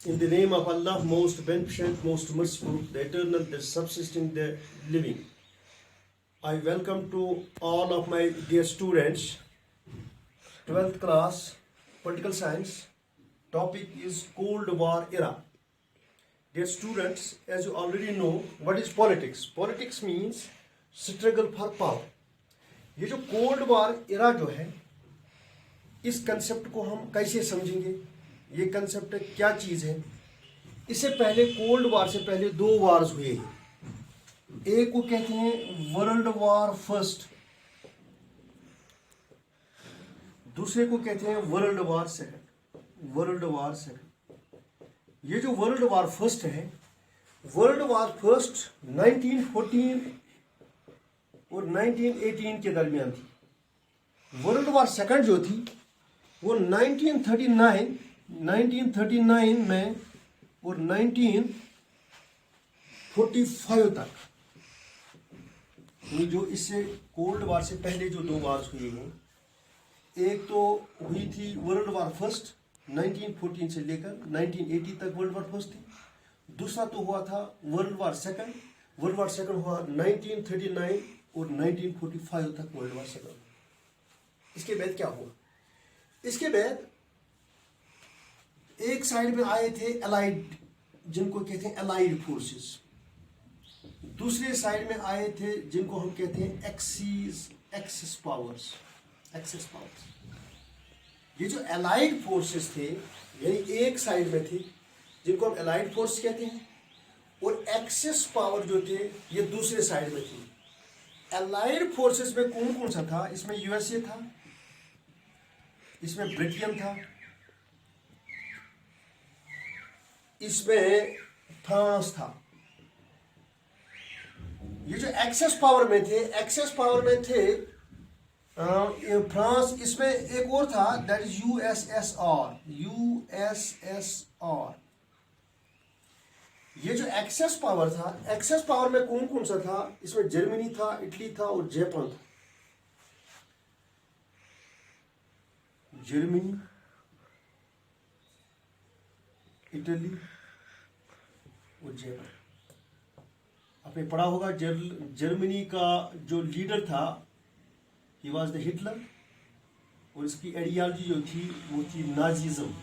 In the name of Allah, most beneficent, most merciful, the eternal, the subsisting, the living. I welcome to all of my dear students. 12th class, political science. Topic is Cold War era. Dear students, as you already know, what is politics? Politics means struggle for power. ये जो cold war इरा जो है, इस concept को हम कैसे समझेंगे? ये कंसेप्ट क्या चीज़ है? इससे पहले कोल्ड वॉर से पहले दो वार्स हुए हैं। एक को कहते हैं वर्ल्ड वॉर फर्स्ट, दूसरे को कहते हैं world war second. World war second, ये जो वर्ल्ड वॉर फर्स्ट है, वर्ल्ड वॉर फर्स्ट 1914 और 1918 के दरमियान थी। वर्ल्ड वॉर सेकंड जो थी वो 1939 में और 1945 तक, जो इससे कोल्ड वॉर से पहले जो दो वार्स हुए हैं, एक तो हुई थी वर्ल्ड वॉर फर्स्ट 1914 से लेकर 1980 तक वर्ल्ड वॉर फर्स्ट थी। दूसरा तो हुआ था world war second. World war second हुआ 1939 और 1945 तक वर्ल्ड वॉर सेकंड। इसके बाद क्या हुआ? इसके बाद एक साइड में आए थे अलाइड, जिनको कहते हैं अलाइड फोर्सेस। दूसरे साइड में आए थे जिनको हम कहते हैं एक्सिस पावर्स। ये जो अलाइड फोर्सेस थे, यानी एक साइड में थे, जिनको हम अलाइड फोर्स कहते हैं, और एक्सिस पावर जो थे ये दूसरे साइड में थी। अलाइड फोर्सेस में कौन कौन सा था? इसमें यूएसए था, इसमें ब्रिटेन था, इसमें फ्रांस था। ये जो एक्सेस पावर में थे फ्रांस, इसमें एक और था, दैट इज यूएसएसआर। ये जो एक्सेस पावर था, एक्सेस पावर में कौन कौन सा था? इसमें जर्मनी था, इटली था और जापान था। जर्मनी, इटली और जापान। आपने पढ़ा होगा जर्मनी का जो लीडर था, ही वॉज द हिटलर, और इसकी आइडियोलॉजी जो थी वो थी नाजिज्म।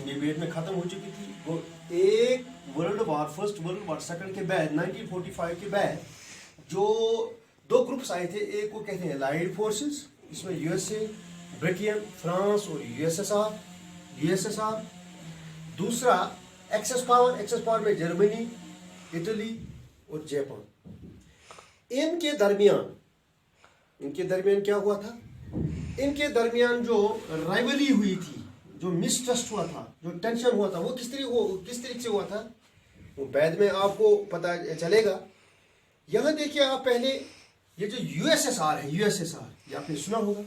ये वेद में खत्म हो चुकी थी। वो एक world war first, world war second के बाद 1945 के बाद जो दो ग्रुप्स आए थे, एक को कहते हैं अलाइड फोर्सेस, इसमें यूएसए, ब्रिटेन, फ्रांस और यूएसएसआर। दूसरा एक्सेस पावर में जर्मनी, इटली और जापान। इनके दरमियान क्या हुआ था? इनके दरमियान जो राइवली हुई थी, जो मिसट्रस्ट हुआ था, जो टेंशन हुआ था, वो किस तरीके से हुआ था, वो बाद में आपको पता चलेगा। यहां देखिए आप पहले, ये जो यूएसएसआर है, ये आपने सुना होगा,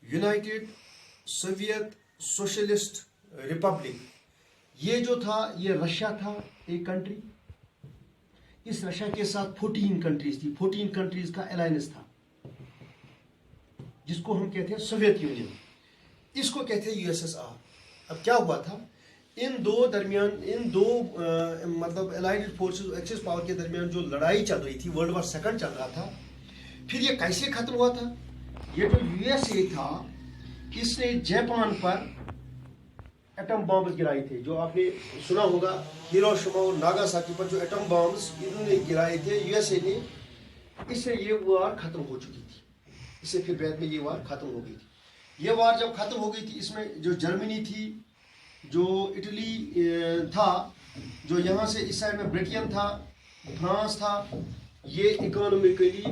यूनाइटेड सोवियत सोशलिस्ट रिपब्लिक। ये जो था, ये रशिया था, एक कंट्री। इस रशिया के साथ 14 कंट्रीज थी। 14 कंट्रीज का अलायंस था, जिसको हम कहते हैं सोवियत यूनियन। इसको कहते हैं यूएसएसआर। अब क्या हुआ था, इन दो मतलब अलाइड फोर्सेस और एक्सिस पावर के दरमियान जो लड़ाई चल रही थी, वर्ल्ड वॉर सेकंड चल रहा था। फिर ये कैसे खत्म हुआ था? ये जो यूएसए था, इसने जापान पर एटम बॉम्ब गिराए थे। जो आपने सुना होगा, हिरोशिमा और नागासाकी पर जो एटम बॉम्ब्स इन्होंने गिराए थे यूएसए ने, इससे ये वार खत्म हो चुकी थी। इससे फिर बाद में ये वार खत्म हो गई थी। ये वार जब खत्म हो गई थी, इसमें जो जर्मनी थी, जो इटली था, जो यहाँ से इस साइड में ब्रिटेन था, फ्रांस था, ये इकोनॉमिकली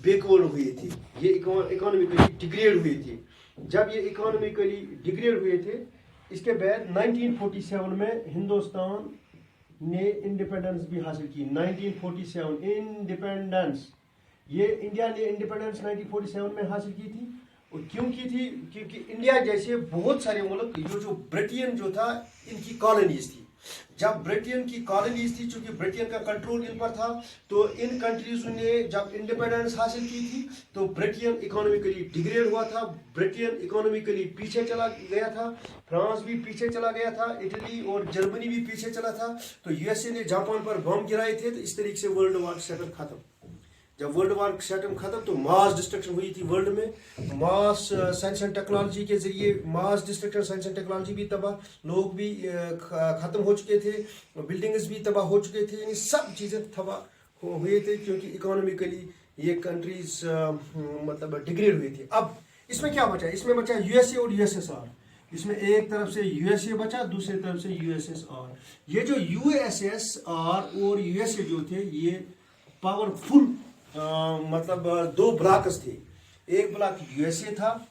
बैकवर्ड हुए थे, ये इकोनॉमिकली डिग्रेड हुए थे। जब ये इकोनॉमिकली डिग्रेड हुए थे, इसके बाद 1947 में हिंदुस्तान ने इंडिपेंडेंस भी हासिल की। 1947 इंडिपेंडेंस, ये इंडिया ने इंडिपेंडेंस 1947 में हासिल की थी। और क्यों की थी? क्योंकि इंडिया जैसे बहुत सारे मुल्क, जो ब्रिटेन जो था, इनकी कॉलोनीज थी। जब ब्रिटेन की कॉलोनीज थी, चूंकि ब्रिटेन का कंट्रोल इन पर था, तो इन कंट्रीज ने जब इंडिपेंडेंस हासिल की थी तो ब्रिटेन इकोनॉमिकली डिग्रेड हुआ था, ब्रिटेन इकोनॉमिकली पीछे चला गया था, फ्रांस भी पीछे चला गया था, इटली और जर्मनी भी पीछे चला था। तो यूएसए ने जापान पर बम गिराए थे, तो इस तरीके से वर्ल्ड वॉर सेकंड खत्म। जब वर्ल्ड वॉर सेकंड खत्म तो मास डिस्ट्रक्शन हुई थी वर्ल्ड में, मास साइंस एंड टेक्नोलॉजी के जरिए mass destruction, science and technology भी तबाह, लोग भी खत्म हो चुके थे, बिल्डिंग्स भी तबाह हो चुके थे, यानी सब चीज़ें तबाह हुए थे, क्योंकि इकोनॉमिकली ये कंट्रीज मतलब डिग्रेड हुई थी। अब इसमें क्या बचा? इसमें बचा यूएसए और यूएसएसआर। इसमें एक तरफ से यूएसए बचा, दूसरी तरफ से यूएसएसआर। ये जो यूएसएसआर और यूएसए जो थे ये पावरफुल मतलब दो ब्लॉक्स थे। एक ब्लॉक यूएसए था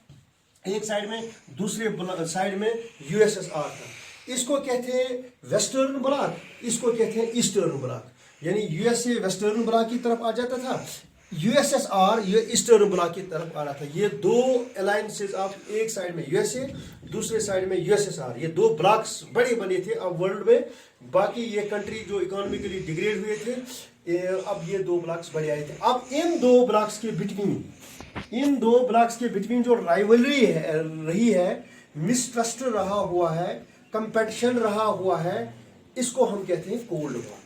एक साइड में, दूसरे साइड में यूएसएसआर था। इसको कहते हैं वेस्टर्न ब्लॉक, इसको कहते हैं ईस्टर्न ब्लॉक। यानी यूएसए वेस्टर्न ब्लॉक की तरफ आ जाता था, यूएसएसआर ये ईस्टर्न ब्लॉक की तरफ आ रहा था। ये दो अलायंसेस ऑफ, एक साइड में यूएसए, दूसरे साइड में यूएसएसआर, ये दो ब्लॉक्स बड़े बने थे अब वर्ल्ड में। बाकी ये कंट्री जो इकोनॉमिकली डिग्रेड हुए थे, अब ये दो ब्लॉक्स बड़े आए थे। अब इन दो ब्लॉक्स के बिटवीन जो राइवलरी रही है, मिसट्रस्ट रहा हुआ है, कंपटीशन रहा हुआ है, इसको हम कहते हैं कोल्ड वॉर।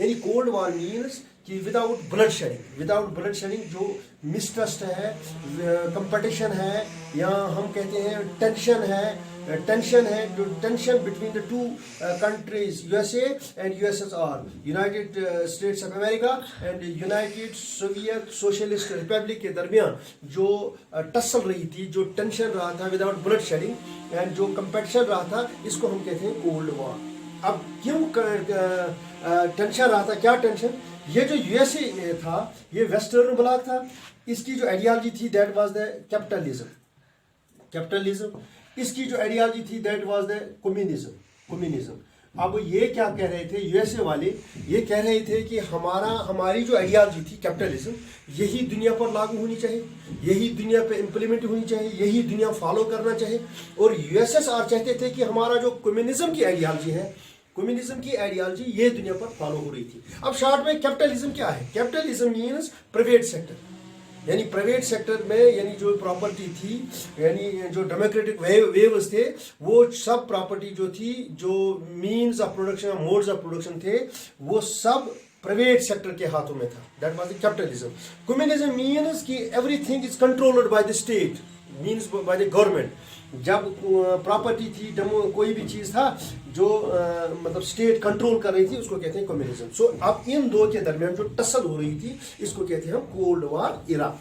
यानी कोल्ड वॉर मीन्स कि विदाउट ब्लड शेडिंग जो मिसट्रस्ट है, कंपटीशन है, या हम कहते हैं टेंशन है, जो tension between the to countries USA and USSR, United states of America and United Soviet socialist Republic के दरमियान जो टसल रही थी, जो टेंशन रहा था विदाउट ब्लड शेडिंग एंड जो कंपटीशन रहा था, इसको हम कहते हैं कोल्ड वॉर। अब क्यों टेंशन रहा था? क्या टेंशन? ये जो यूएसए था ये वेस्टर्न ब्लॉक था, इसकी जो आइडियोलॉजी थी दैट वाज द कैपिटलिज्म। इसकी जो आइडियोलॉजी थी दैट वाज द कम्युनिज्म। अब ये क्या कह रहे थे यूएसए वाले? ये कह रहे थे कि हमारी जो आइडियोलॉजी थी कैपिटलिज्म, यही दुनिया पर लागू होनी चाहिए, यही दुनिया पे इम्प्लीमेंट होनी चाहिए, यही दुनिया फॉलो करना चाहिए। और यूएसएसआर चाहते थे कि हमारा जो कम्युनिज्म की आइडियोलॉजी ये दुनिया पर फॉलो हो रही थी। अब शॉर्ट में कैपिटलिज्म क्या है? कैपिटलिज्म मीन्स प्राइवेट सेक्टर, यानी प्राइवेट सेक्टर में, यानी जो प्रॉपर्टी थी, यानी जो डेमोक्रेटिक वेव्स थे, वो सब प्रॉपर्टी जो थी, जो means of production, modes of production थे, वो सब प्राइवेट सेक्टर के हाथों में था। That was the capitalism. Communism means कि everything is controlled by the state, means by the government. जब प्रॉपर्टी थी, कोई भी चीज था जो मतलब स्टेट कंट्रोल कर रही थी, उसको कहते हैं कम्युनिज्म। सो अब इन दो के दरमियान जो टसल हो रही थी, इसको कहते हैं हम कोल्ड वॉर इरा।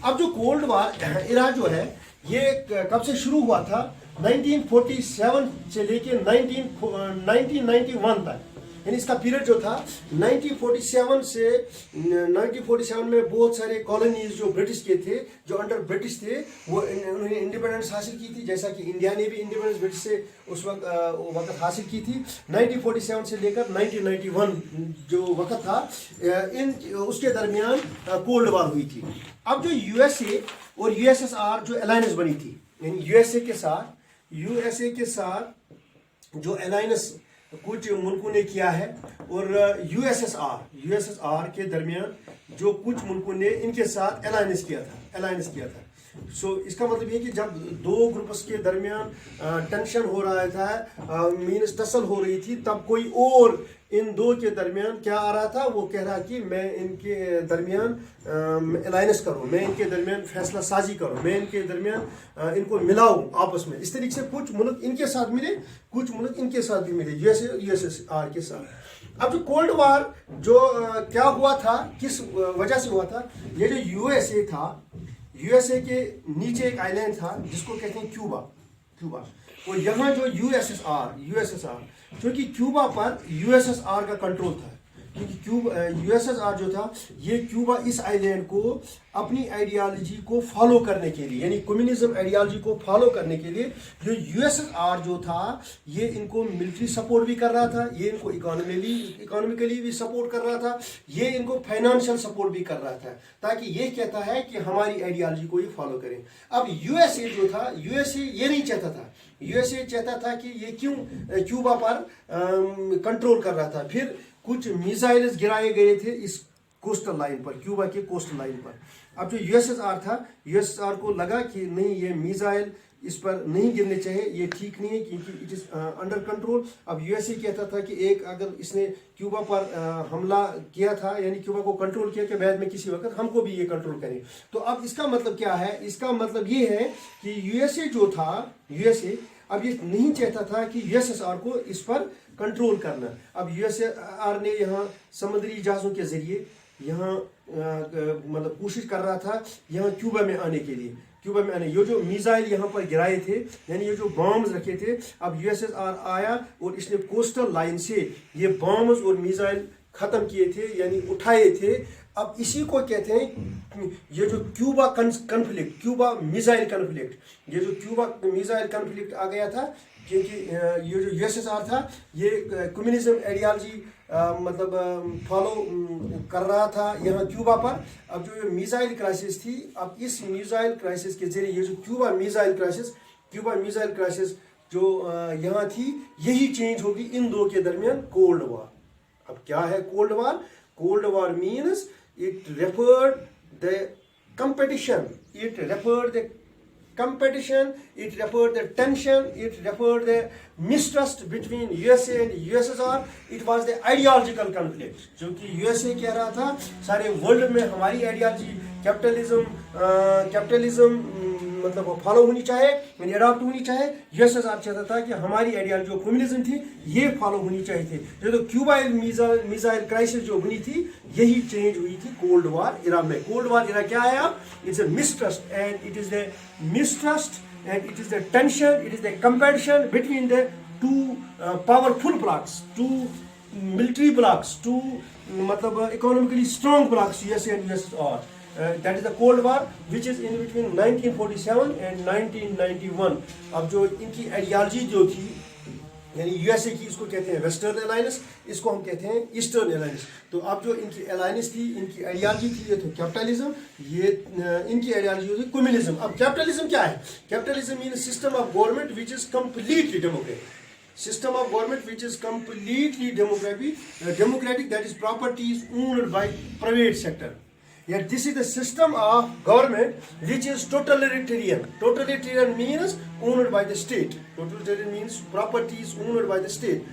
अब जो कोल्ड वॉर इरा जो है ये कब से शुरू हुआ था? 1947 से लेके 1991 तक, यानी इसका पीरियड जो था 1947 में बहुत सारे कॉलोनीज जो ब्रिटिश के थे, जो अंडर ब्रिटिश थे, वो उन्होंने इंडिपेंडेंस हासिल की थी, जैसा कि इंडिया ने भी इंडिपेंडेंस ब्रिटिश से उस वक्त हासिल की थी। 1947 से लेकर 1991 जो वक्त था, उसके दरमियान कोल्ड वॉर हुई थी। अब जो यूएसए और यूएसएसआर जो अलायंस बनी थी, यानी यूएसए के साथ जो अलायंस कुछ मुल्कों ने किया है, और यूएसएसआर के दरमियान जो कुछ मुल्कों ने इनके साथ अलायंस किया था। सो इसका मतलब ये कि जब दो ग्रुप्स के दरमियान टेंशन हो रहा था, मीन्स टसल हो रही थी, तब कोई और इन दो के दरमियान क्या आ रहा था? वो कह रहा कि मैं इनके दरमियान अलायंस करूं, मैं इनके दरमियान फैसला साजी करूं, मैं इनके दरमियान इनको मिलाऊं आपस में। इस तरीके से कुछ मुल्क इनके साथ मिले, कुछ मुल्क इनके साथ भी मिले, यूएसएसआर के साथ। अब जो कोल्ड वॉर जो क्या हुआ था, किस वजह से हुआ था? ये जो यूएसए था, यूएसए के नीचे एक आइलैंड था जिसको कहते हैं क्यूबा। और यहाँ जो यूएसएसआर, क्योंकि क्यूबा पर यूएसएसआर का कंट्रोल था, क्योंकि यूएसएसआर जो था ये क्यूबा इस आइलैंड को अपनी आइडियोलॉजी को फॉलो करने के लिए, यानी कम्युनिज्म आइडियोलॉजी को फॉलो करने के लिए, जो यूएसएसआर जो था ये इनको मिलिट्री सपोर्ट भी कर रहा था, ये इनको इकोनॉमिकली भी सपोर्ट कर रहा था, ये इनको फाइनेंशियल सपोर्ट भी कर रहा था, ताकि ये कहता है कि हमारी आइडियोलॉजी को ये फॉलो करें। अब यूएसए जो था, यूएसए ये नहीं चाहता था, यूएसए चाहता था कि ये क्यों क्यूबा पर कंट्रोल कर रहा था। फिर कुछ मिसाइल्स गिराए गए थे इस कोस्टल लाइन पर, क्यूबा के कोस्टल लाइन पर। अब जो यूएसएसआर था, यूएसएसआर को लगा कि नहीं, ये मिसाइल इस पर नहीं गिरने चाहिए, ये ठीक नहीं है क्योंकि इट इज अंडर कंट्रोल। अब यूएसए कहता था कि एक अगर इसने क्यूबा पर हमला किया था, यानी क्यूबा को कंट्रोल किया, कि बाद में किसी वक्त हमको भी ये कंट्रोल करें। तो अब इसका मतलब क्या है? इसका मतलब ये है कि यूएसए जो था, यूएसए अब ये नहीं चाहता था कि यूएसएसआर को इस पर कंट्रोल करना। अब यूएसएसआर ने यहाँ समुद्री जहाज़ों के जरिए यहाँ मतलब कोशिश कर रहा था यहाँ क्यूबा में आने के लिए, क्यूबा में आने। ये जो मिसाइल यहाँ पर गिराए थे, यानी ये जो बॉम्ब्स रखे थे, अब यूएसएसआर आया और इसने कोस्टल लाइन से ये बॉम्ब्स और मिसाइल खत्म किए थे, यानी उठाए थे। अब इसी को कहते हैं ये जो Cuba conflict, Cuba missile conflict, ये जो क्यूबा मिसाइल कन्फ्लिक्ट आ गया था क्योंकि ये जो यूएसएसआर था ये कम्युनिज्म आइडियोलॉजी मतलब फॉलो कर रहा था यहाँ क्यूबा पर। अब जो ये मिसाइल क्राइसिस थी, अब इस मिसाइल क्राइसिस के जरिए ये जो क्यूबा मिसाइल क्राइसिस जो यहाँ थी, यही चेंज होगी इन दो के दरमियान कोल्ड वॉर। अब क्या है cold war? Cold war means it referred the competition, it referred the tension, it referred the mistrust between USA and USSR. It was the ideological conflict, जो कि USA कह रहा था सारे वर्ल्ड में हमारी आइडियोलॉजी कैपिटलिज्म मतलब फॉलो होनी चाहिए, यानी अडॉप्ट होनी चाहिए। यूएसएसआर चाहता था कि हमारी आइडियोलॉजी जो कम्युनिज्म थी ये फॉलो होनी चाहिए थी। जो तो क्यूबा मिसाइल क्राइसिस जो बनी थी, यही चेंज हुई थी कोल्ड वॉर इरा में। कोल्ड वॉर इरा क्या है? अब it's a mistrust and it is the mistrust and it is the tension, it is the comparison between the two powerful blocs, two military blocs, two मतलब economically strong blocs, USA and USSR. That is the Cold War, which is in between 1947 and 1991. अब जो इनकी ideology जो थी, यानी USA की, इसको कहते हैं वेस्टर्न अलायंस, इसको हम कहते हैं ईस्टर्न अलायंस। तो अब जो इनकी अलायंस थी, इनकी आइडियोलॉजी थी, ये तो कैपिटलिज्म, ये इनकी आइडियोलॉजी होती कम्युनिज्म। अब कैपिटलिज्म क्या है? Capitalism means system of government which is completely democratic, system of government which is completely democratic, that is property is owned by private sector. Yet this is the system of government which is totalitarian. Totalitarian means owned by the state. Totalitarian means property is owned by the state.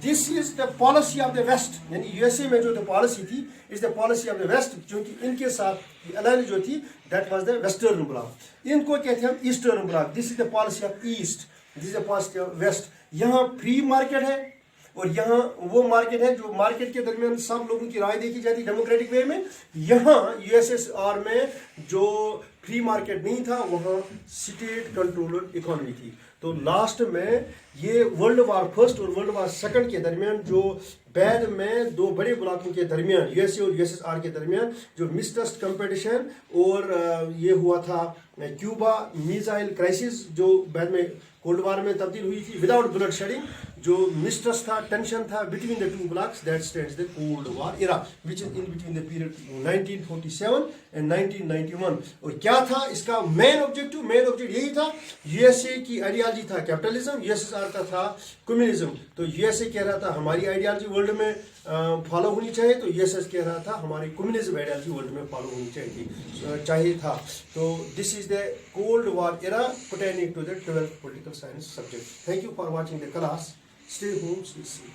This is the policy of the West. यानी USA में जो policy थी, is the policy of the West, क्योंकि इनके साथ alliance जो थी that was the western bloc. इनको कहते हैं हम eastern bloc. This is the policy of East, this is the policy of West. यहाँ फ्री मार्केट है और यहाँ वो मार्केट है जो मार्केट के दरमियान सब लोगों की राय देखी जाती डेमोक्रेटिक वे में। यहाँ यूएसएसआर में जो फ्री मार्केट नहीं था, वहाँ स्टेट कंट्रोल्ड इकोनॉमी थी। तो लास्ट में ये वर्ल्ड वार फर्स्ट और वर्ल्ड वार सेकंड के दरमियान जो बाद में दो बड़े ब्लॉकों के दरमियान, यूएसए और यूएसएसआर के दरमियान जो मिसट्रस्ट कंपटीशन और ये हुआ था क्यूबा मिसाइल क्राइसिस, जो बाद में कोल्ड वार में तब्दील हुई थी विदाउट ब्लड शेडिंग। जो मिसट्रस्ट था, टेंशन था between the two blocs, that stands the Cold War era which is in between the period 1947 and 1991। और क्या था इसका मेन ऑब्जेक्टिव यही था, यूएसए की आइडियोलॉजी था कैपिटलिज्म, यूएसएसआर का था कम्युनिज्म। तो यूएसए कह रहा था हमारी आइडियोलॉजी वर्ल्ड में फॉलो होनी चाहिए, तो यूएसएस कह रहा था हमारी कम्युनिज्म आइडियोलॉजी वर्ल्ड में फॉलो होनी चाहिए था। तो this is the Cold war era pertaining to the 12th political science subject. Thank you for watching the class. Stay home, stay safe.